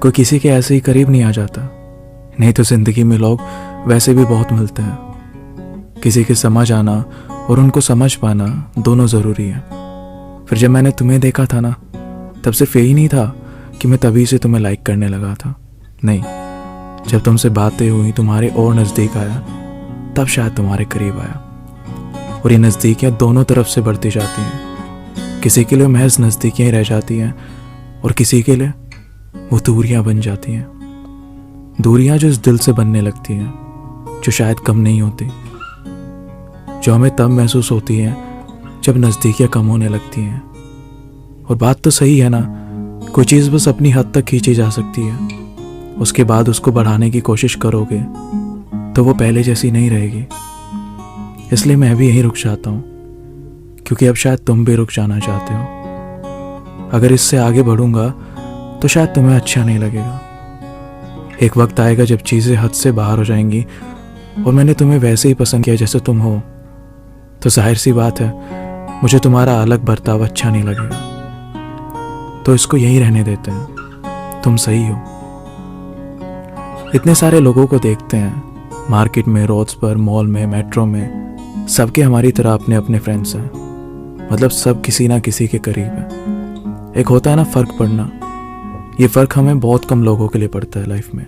कोई किसी के ऐसे ही करीब नहीं आ जाता, नहीं तो जिंदगी में लोग वैसे भी बहुत मिलते हैं। किसी के समझ आना और उनको समझ पाना दोनों ज़रूरी है। फिर जब मैंने तुम्हें देखा था ना, तब सिर्फ यही नहीं था कि मैं तभी से तुम्हें लाइक करने लगा था। नहीं, जब तुमसे बातें हुई, तुम्हारे और नज़दीक आया, तब शायद तुम्हारे करीब आया। और ये नज़दीकियाँ दोनों तरफ से बढ़ती जाती हैं। किसी के लिए महज नज़दीकियाँ ही रह जाती हैं और किसी के लिए वो दूरियां बन जाती हैं। दूरियां जो इस दिल से बनने लगती हैं, जो शायद कम नहीं होती, जो हमें तब महसूस होती हैं जब नज़दीकियां कम होने लगती हैं। और बात तो सही है ना, कोई चीज़ बस अपनी हद तक खींची जा सकती है, उसके बाद उसको बढ़ाने की कोशिश करोगे तो वो पहले जैसी नहीं रहेगी। इसलिए मैं भी यहीं रुक जाता हूँ, क्योंकि अब शायद तुम भी रुक जाना चाहते हो। अगर इससे आगे बढ़ूंगा तो शायद तुम्हें अच्छा नहीं लगेगा। एक वक्त आएगा जब चीज़ें हद से बाहर हो जाएंगी और मैंने तुम्हें वैसे ही पसंद किया जैसे तुम हो, तो जाहिर सी बात है मुझे तुम्हारा अलग बर्ताव अच्छा नहीं लगेगा। तो इसको यहीं रहने देते हैं, तुम सही हो। इतने सारे लोगों को देखते हैं मार्केट में, रोड्स पर, मॉल में, मेट्रो में, सबके हमारी तरह अपने अपने फ्रेंड्स हैं। मतलब सब किसी ना किसी के करीब है। एक होता है ना फ़र्क पड़ना, ये फ़र्क हमें बहुत कम लोगों के लिए पड़ता है लाइफ में,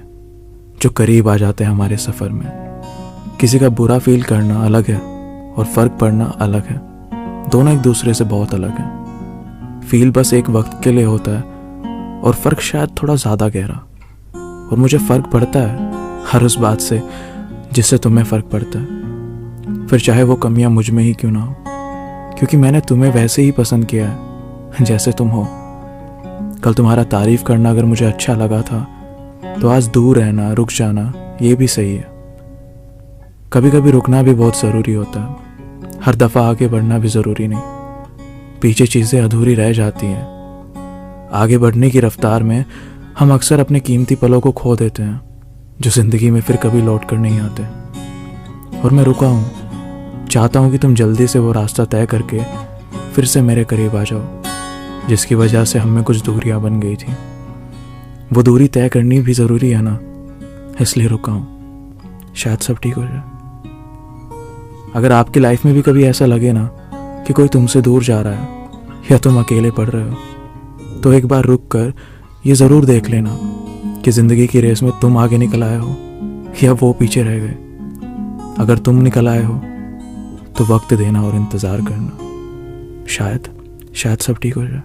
जो करीब आ जाते हैं हमारे सफ़र में। किसी का बुरा फील करना अलग है और फ़र्क पड़ना अलग है। दोनों एक दूसरे से बहुत अलग हैं। फील बस एक वक्त के लिए होता है और फ़र्क शायद थोड़ा ज़्यादा गहरा। और मुझे फ़र्क पड़ता है हर उस बात से जिससे तुम्हें फ़र्क पड़ता है, फिर चाहे वो कमियां मुझ में ही क्यों ना हो, क्योंकि मैंने तुम्हें वैसे ही पसंद किया है जैसे तुम हो। कल तुम्हारा तारीफ करना अगर मुझे अच्छा लगा था, तो आज दूर रहना, रुक जाना, ये भी सही है। कभी कभी रुकना भी बहुत ज़रूरी होता है, हर दफ़ा आगे बढ़ना भी ज़रूरी नहीं। पीछे चीज़ें अधूरी रह जाती हैं। आगे बढ़ने की रफ्तार में हम अक्सर अपने कीमती पलों को खो देते हैं, जो ज़िंदगी में फिर कभी लौट कर नहीं आते। और मैं रुका हूँ, चाहता हूँ कि तुम जल्दी से वो रास्ता तय करके फिर से मेरे करीब आ जाओ, जिसकी वजह से हम में कुछ दूरियां बन गई थी। वो दूरी तय करनी भी ज़रूरी है ना, इसलिए रुका हूँ, शायद सब ठीक हो जाए। अगर आपकी लाइफ में भी कभी ऐसा लगे ना कि कोई तुमसे दूर जा रहा है या तुम अकेले पड़ रहे हो, तो एक बार रुक कर ये ज़रूर देख लेना कि ज़िंदगी की रेस में तुम आगे निकल आए हो या वो पीछे रह गए। अगर तुम निकल आए हो तो वक्त देना और इंतज़ार करना, शायद सब ठीक हो जाए।